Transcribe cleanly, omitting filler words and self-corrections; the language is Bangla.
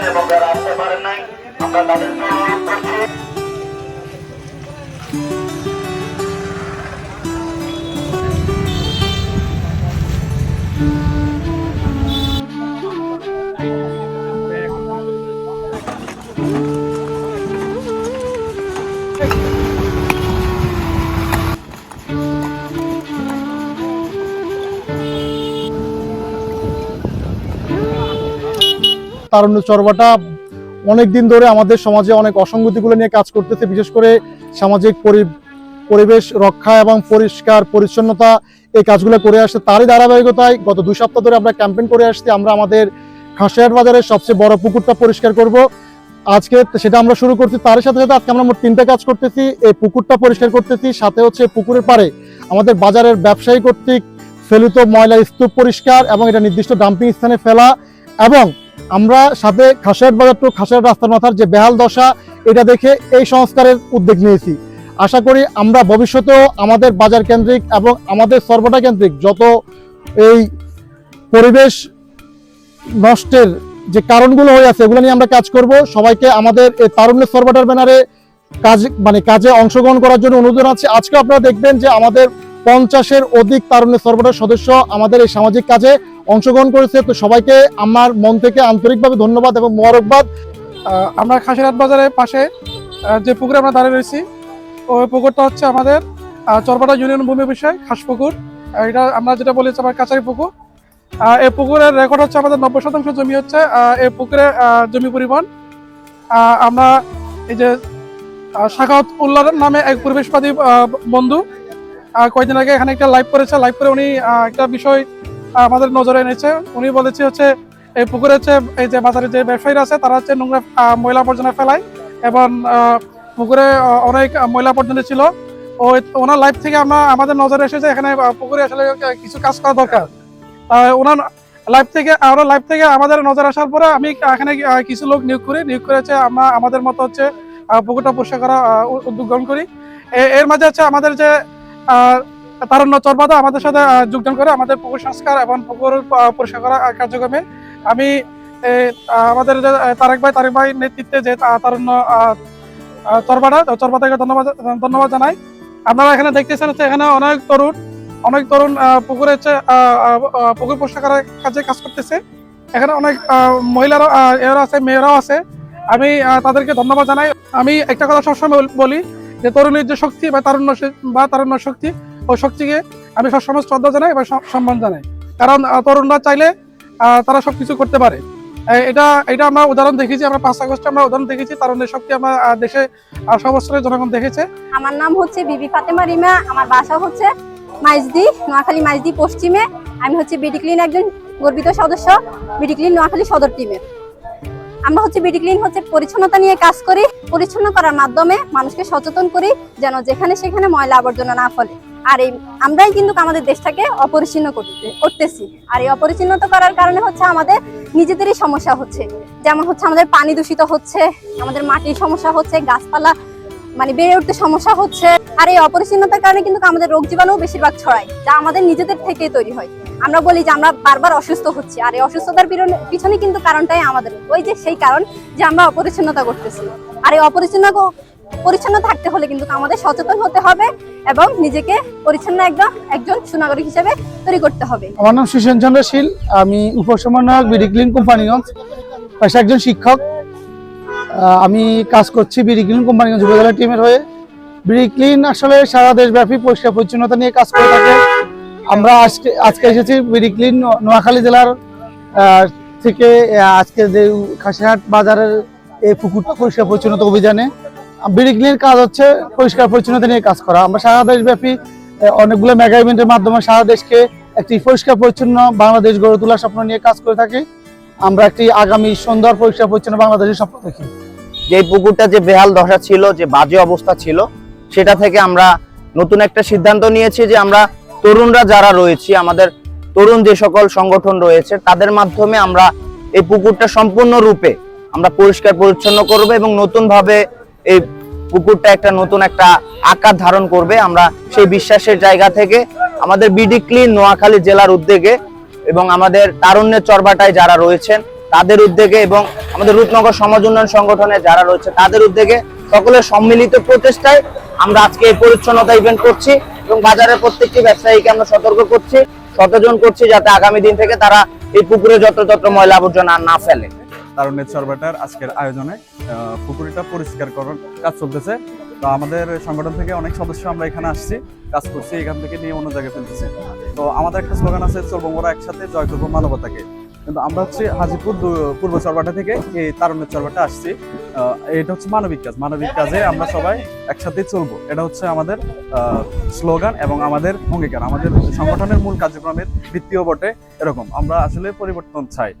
এবং যারা আসতে পারেন নাই আমরা তাদেরকে অনুরোধ করছি। তারুণ্য চর্বাটা অনেকদিন ধরে আমাদের সমাজে অনেক অসঙ্গতিগুলো নিয়ে কাজ করতেছে, বিশেষ করে সামাজিক পরিবেশ রক্ষা এবং পরিষ্কার পরিচ্ছন্নতা এই কাজগুলো করে আসছে। তারই ধারাবাহিকতায় গত 2 সপ্তাহ ধরে আমরা ক্যাম্পেইন করে আসছি। আমরা আমাদের খাসিয়াহাট বাজারের সবচেয়ে বড় পুকুরটা পরিষ্কার করব আজকে, সেটা আমরা শুরু করছি। তার সাথে সাথে আজকে আমরা মোট 3টা কাজ করতেছি। এই পুকুরটা পরিষ্কার করতেছি, সাথে হচ্ছে পুকুরের পাড়ে আমাদের বাজারের ব্যবসায়ী কর্তৃক ফেলিত ময়লা স্তূপ পরিষ্কার এবং এটা নির্দিষ্ট ডাম্পিং স্থানে ফেলা, এবং আমরা সাথে খাসিয়াহাট বাজার টু খাসিয়াহাট রাস্তার মাথার যে বেহাল দশা এটা দেখে এই সংস্কারের উদ্যোগ নিয়েছি। আশা করি আমরা ভবিষ্যতেও আমাদের বাজার কেন্দ্রিক এবং আমাদের সর্বটা কেন্দ্রিক যত এই পরিবেশ নষ্টের যে কারণগুলো হয়ে আছে এগুলো নিয়ে আমরা কাজ করব। সবাইকে আমাদের এই তারুণ্যের সর্বটার ব্যানারে কাজে অংশগ্রহণ করার জন্য অনুরোধ জানাচ্ছি। আজকে আপনারা দেখবেন যে আমাদের 50-এর অধিক তারুণ্যের সর্বটার সদস্য আমাদের এই সামাজিক কাজে অংশগ্রহণ করেছে। তো সবাইকে আমার মন থেকে আন্তরিকভাবে ধন্যবাদ এবং মোবারকবাদ। আমরা খাসিয়াহাট বাজারের পাশে যে পুকুরে আমরা দাঁড়িয়ে রয়েছি, ওই পুকুরটা হচ্ছে আমাদের চরপাটা ইউনিয়ন ভূমি বিষয় খাস পুকুর। এটা আমরা যেটা বলেছি আমার কাছারি পুকুর। এই পুকুরের রেকর্ড হচ্ছে আমাদের 90% জমি হচ্ছে এই পুকুরে জমি পরিবহন। আমরা এই যে শাখাওয়াত উল্লাহর নামে এক পরিবেশবাদী বন্ধু কয়েকদিন আগে এখানে একটা লাইভ করেছে। লাইভ করে উনি একটা বিষয় আমাদের নজরে এনেছে। উনি বলেছে হচ্ছে এই পুকুরে হচ্ছে এই যে বাজারে যে ব্যবসায়ীরা আছে তারা হচ্ছে নোংরা ময়লা আবর্জনা ফেলায় এবং পুকুরে অনেক ময়লা আবর্জনা ছিল। ওনার লাইভ থেকে আমাদের নজরে এসেছে এখানে পুকুরে আসলে কিছু কাজ করা দরকার। ওনার লাইভ থেকে আমাদের নজর আসার পরে আমি এখানে কিছু লোক নিয়োগ করেছে। আমরা আমাদের মতো হচ্ছে পুকুরটা পরিষ্কার করা উদ্যোগ গ্রহণ করি। এর মাঝে হচ্ছে আমাদের যে তারুণ্য চরবাদা আমাদের সাথে যোগদান করে আমাদের পুকুর সংস্কার এবং পুকুর পরিষ্কার করা কার্যক্রমে। আমি আমাদের যে তারেক ভাই নেতৃত্বে যে তারুণ্য চরবাদাকে ধন্যবাদ জানাই। আপনারা এখানে দেখতেছেন হচ্ছে এখানে অনেক তরুণ পুকুরে হচ্ছে পুকুর পরিষ্কার করার কাজে কাজ করতেছে। এখানে অনেক মহিলারা এরা আছে, মেয়েরাও আছে। আমি তাদেরকে ধন্যবাদ জানাই। আমি একটা কথা সবসময় বলি যে তরুণীর যে শক্তি বা তারুণ্য শক্তি, ওই শক্তিকে আমি সবসময় শ্রদ্ধা জানাই এবং সম্মান জানাই। কারণ তরুণরা চাইলে তারা সবকিছু করতে পারে। এটা আমরা উদাহরণ দেখেছি। আমরা 5 আগস্টে আমরা উদাহরণ দেখেছি তারুণ্যের শক্তি আমরা দেশে সর্বস্তরের জনগণ দেখেছে। আমার নাম হচ্ছে বিবি ফাতেমা রিমা। আমার বাসা হচ্ছে মাইজদি, নোয়াখালী মাইজদি পশ্চিমে। আমি হচ্ছে বিডি ক্লিন একজন গর্বিত সদস্য, বিডি ক্লিন নোয়াখালী সদর টিমে। আমরা হচ্ছে বিডি ক্লিন হচ্ছে পরিচ্ছন্নতা নিয়ে কাজ করি। পরিচ্ছন্ন করার মাধ্যমে মানুষকে সচেতন করি যেন যেখানে সেখানে ময়লা আবর্জনা না ফেলে। আর আমরাই কিন্তু আমাদের দেশটাকে অপরিচ্ছন্ন করতেছি। আর এই অপরিচ্ছন্নতা করার কারণে হচ্ছে আমাদের নিজেদেরই সমস্যা হচ্ছে। যেমন হচ্ছে আমাদের পানি দূষিত হচ্ছে, আমাদের মাটির সমস্যা হচ্ছে, গাছপালা বেড়ে উঠতে সমস্যা হচ্ছে। আর এই অপরিচ্ছন্নতার কারণে কিন্তু আমাদের রোগ জীবাণু বেশিরভাগ ছড়ায়, যা আমাদের নিজেদের থেকেই তৈরি হয়। আমরা বলি যে আমরা বারবার অসুস্থ হচ্ছি, আর এই অসুস্থতার পিছনে কিন্তু কারণটাই আমাদের ওই যে সেই কারণ যে আমরা অপরিচ্ছন্নতা করতেছি। আর এই পরিচ্ছন্ন থাকতে হলে কিন্তু আমাদের সচেতন হতে হবে এবং নিজেকে পরিচ্ছন্ন একজন সুনাগরিক হিসেবে তৈরি করতে হবে। আমার নাম সুশান্ত চন্দ্র শীল। আমি উপসমন্বয়ক বিডি ক্লিন কোম্পানিগঞ্জ, পেশায় একজন শিক্ষক। আমি কাজ করছি বিডি ক্লিন কোম্পানিগঞ্জ উপজেলা টিমের হয়ে। বিডি ক্লিন আসলে সারা দেশব্যাপী পরিষ্কার পরিচ্ছন্নতা নিয়ে কাজ করে থাকে। আমরা আজকে এসেছি বিডি ক্লিন নোয়াখালী জেলার থেকে আজকে যে খাসিয়াহাট বাজারের এই পুকুরটা পরিষ্কার পরিচ্ছন্নতা অভিযানে। বিডি ক্লিনের কাজ হচ্ছে পরিষ্কার পরিচ্ছন্নতা নিয়ে কাজ করা। আমরা সারা দেশব্যাপী অনেকগুলো মেগা ইভেন্টের মাধ্যমে সারা দেশকে একটি পরিষ্কার পরিচ্ছন্ন বাংলাদেশ গড়ে তোলার স্বপ্ন নিয়ে কাজ করে থাকি। আমরা একটি আগামী সুন্দর পরিষ্কার পরিচ্ছন্ন বাংলাদেশের স্বপ্ন দেখি। যে পুকুরটা যে বেহাল দশা ছিল, যে বাজে অবস্থা ছিল, সেটা থেকে আমরা নতুন একটা সিদ্ধান্ত নিয়েছি যে আমরা তরুণরা যারা রয়েছি, আমাদের তরুণ যে সকল সংগঠন রয়েছে তাদের মাধ্যমে আমরা এই পুকুরটা সম্পূর্ণরূপে আমরা পরিষ্কার পরিচ্ছন্ন করব এবং নতুন ভাবে এই পুকুরটা নতুন একটা আকার ধারণ করবে। আমরা সেই বিশ্বাসের জায়গা থেকে আমাদের বিডি ক্লিন নোয়াখালী জেলার উদ্যোগে এবং আমাদের তারুণ্যের চরবাটায় যারা রয়েছেন তাদের উদ্যোগে এবং আমাদের রূপনগর সমাজ উন্নয়ন সংগঠনে যারা রয়েছে তাদের উদ্যোগে সকলের সম্মিলিত প্রচেষ্টায় আমরা আজকে এই পরিচ্ছন্নতা ইভেন্ট করছি এবং বাজারের প্রত্যেকটি ব্যবসায়ীকে আমরা সতর্ক করছি, সচেতন করছি যাতে আগামী দিন থেকে তারা এই পুকুরে যত্র ময়লা আবর্জনা না ফেলে। তারুণ্যের চরবাটার আজকের আয়োজনে পুকুরটা পরিষ্কার করার কাজ চলতেছে। তো আমাদের সংগঠন থেকে অনেক সদস্য আমরা এখানে আসছি, কাজ করছি, এখান থেকে নিয়ে অন্য জায়গায় ফেলতেছি। তো আমাদের একটা স্লোগান আছে, চলবো মোরা একসাথে, জয় করবো মানবতাকে। কিন্তু আমরা হচ্ছে হাজিপুর পূর্ব চরবাটা থেকে এই তারুণ্যের চরবাটা আসছি। এটা হচ্ছে মানবিক কাজ, মানবিক কাজে আমরা সবাই একসাথেই চলবো, এটা হচ্ছে আমাদের স্লোগান এবং আমাদের অঙ্গীকার, আমাদের সংগঠনের মূল কার্যক্রমের ভিত্তিও বটে। এরকম আমরা আসলে পরিবর্তন চাই।